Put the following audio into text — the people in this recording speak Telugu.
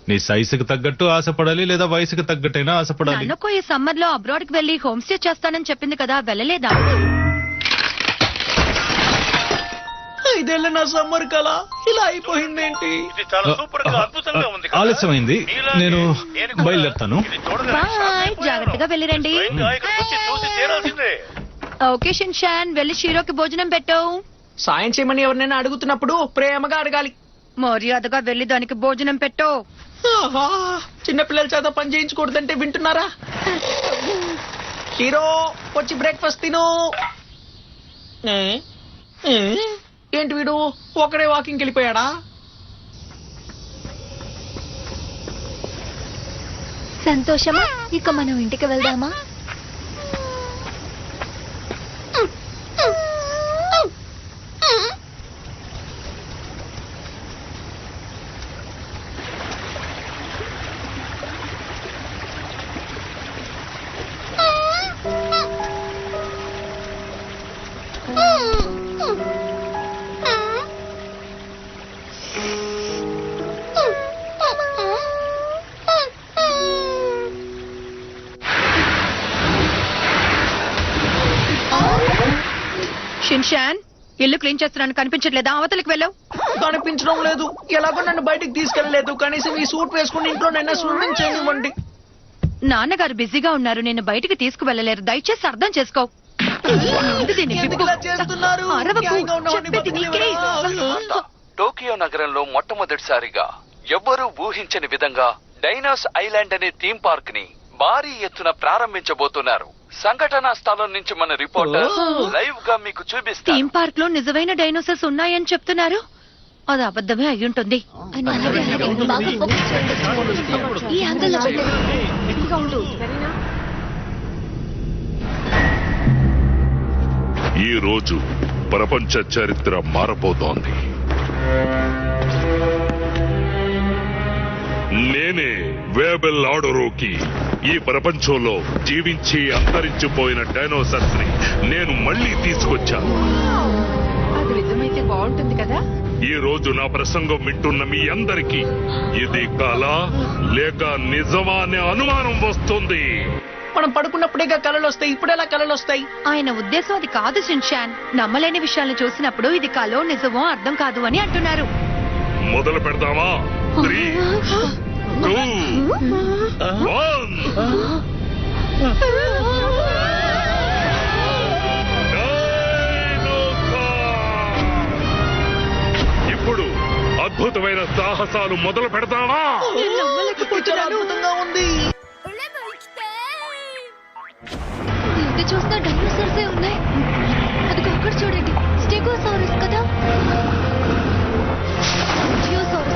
నీ సైజుకి తగ్గట్టు ఆశపడాలి, లేదా వయసుకి తగ్గట్టైనా ఆశపడాలి. అనుకో ఈ సమ్మర్ లో అబ్రాడ్ కి వెళ్లి హోమ్ స్టే చేస్తానని చెప్పింది కదా, వెళ్ళలేదా? 5 ఏళ్ల నా సమ్మర్ కళ ఇలా అయిపోయిందేంటి? ఆలస్యమైంది, నేను బయలుదేరుతాను. బాయ్, జాగ్రత్తగా వెళ్ళిరండి. ఓకే షిన్షాన్, వెళ్ళి షీరోకి భోజనం పెట్టావు. సాయం చేయమని ఎవరినైనా అడుగుతున్నప్పుడు ప్రేమగా అడగాలి. మర్యాదగా వెళ్ళి దానికి భోజనం పెట్టు. చిన్నపిల్లల చేత పని చేయించకూడదంటే వింటున్నారా? హీరో వచ్చి బ్రేక్ఫాస్ట్ తిను. ఏంటి వీడు ఒకడే వాకింగ్ వెళ్ళిపోయాడా? సంతోషమా, ఇక మనం ఇంటికి వెళ్దామా? షిన్షాన్, ఇల్లు క్లీన్ చేస్తున్నాను, కనిపించట్లేదా? అవతలికి వెళ్ళావు. కనిపించడం లేదు, ఎలాగో నన్ను బయటికి తీసుకెళ్లలేదు. కనీసం ఈ సూట్ వేసుకుని ఇంట్లోనైనా స్విమ్మింగ్ చేయనివ్వండి. నాన్నగారు బిజీగా ఉన్నారు, నేను బయటికి తీసుకువెళ్ళలేరు. దయచేసి అర్థం చేసుకో. టోకియో నగరంలో మొట్టమొదటిసారిగా ఎవ్వరూ ఊహించని విధంగా డైనోస్ ఐలాండ్ అనే థీమ్ పార్క్ ని భారీ ఎత్తున ప్రారంభించబోతున్నారు. సంఘటనా స్థలం నుంచి మన రిపోర్టర్ లైవ్ గా మీకు చూపిస్తారు. థీమ్ పార్క్ లో నిజమైన డైనోసార్స్ ఉన్నాయని చెప్తున్నారు. అది అబద్ధమే అయ్యుంటుంది. ఈ రోజు ప్రపంచ చరిత్ర మారబోతోంది. నేనే వేబెల్ ఆడోరోకి ఈ ప్రపంచంలో జీవించి అంతరించిపోయిన డైనోసార్స్ ని నేను మళ్లీ తీసుకొచ్చాను. అది నిజమైతే బాగుంటుంది కదా. ఈ రోజు నా ప్రసంగం వింటున్న మీ అందరికీ ఇది కళ లేక నిజమా అనే అనుమానం వస్తుంది. మనం పడుకున్నప్పుడేగా కళలు వస్తాయి, ఇప్పుడెలా కళలు వస్తాయి? ఆయన ఉద్దేశం అది కాదు షిన్షాన్. నమ్మలేని విషయాలను చూసినప్పుడు ఇది కలో నిజమో అర్థం కాదు అని అంటున్నారు. మొదలు పెడదామా? 3, 2, 1. ఇప్పుడు అద్భుతమైన సాహసాలు మొదలు పెడతామా? అద్భుతంగా ఉంది. చూస్తే డైనోసార్సే ఉన్నాయి.